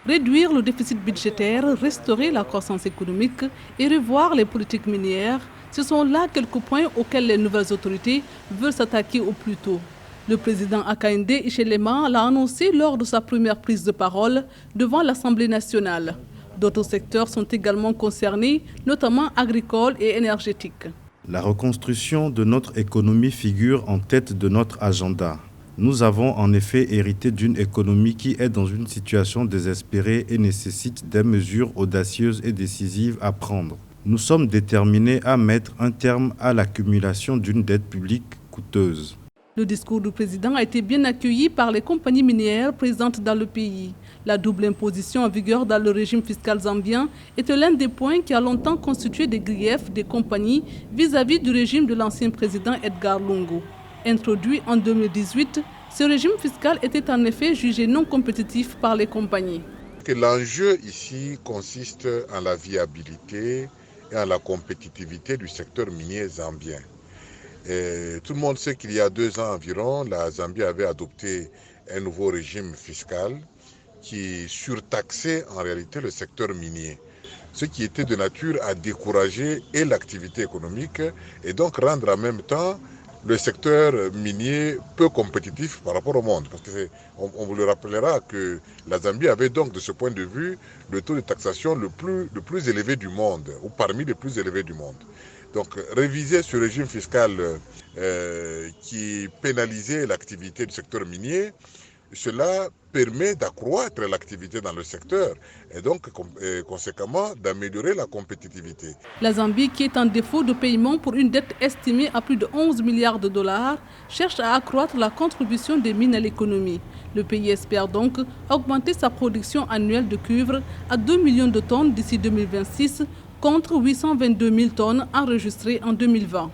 Réduire le déficit budgétaire, restaurer la croissance économique et revoir les politiques minières, ce sont là quelques points auxquels les nouvelles autorités veulent s'attaquer au plus tôt. Le président Hakainde Hichilema l'a annoncé lors de sa première prise de parole devant l'Assemblée nationale. D'autres secteurs sont également concernés, notamment agricoles et énergétiques. La reconstruction de notre économie figure en tête de notre agenda. Nous avons en effet hérité d'une économie qui est dans une situation désespérée et nécessite des mesures audacieuses et décisives à prendre. Nous sommes déterminés à mettre un terme à l'accumulation d'une dette publique coûteuse. Le discours du président a été bien accueilli par les compagnies minières présentes dans le pays. La double imposition en vigueur dans le régime fiscal zambien était l'un des points qui a longtemps constitué des griefs des compagnies vis-à-vis du régime de l'ancien président Edgar Lungu. Introduit en 2018, ce régime fiscal était en effet jugé non compétitif par les compagnies. L'enjeu ici consiste en la viabilité et en la compétitivité du secteur minier zambien. Et tout le monde sait qu'il y a 2 ans environ, la Zambie avait adopté un nouveau régime fiscal qui surtaxait en réalité le secteur minier, ce qui était de nature à décourager et l'activité économique et donc rendre en même temps le secteur minier peu compétitif par rapport au monde. Parce qu'on vous le rappellera que la Zambie avait donc de ce point de vue le taux de taxation le plus élevé du monde, ou parmi les plus élevés du monde. Donc réviser ce régime fiscal qui pénalisait l'activité du secteur minier, cela permet d'accroître l'activité dans le secteur et donc conséquemment d'améliorer la compétitivité. La Zambie, qui est en défaut de paiement pour une dette estimée à plus de 11 milliards de dollars, cherche à accroître la contribution des mines à l'économie. Le pays espère donc augmenter sa production annuelle de cuivre à 2 millions de tonnes d'ici 2026 contre 822 000 tonnes enregistrées en 2020.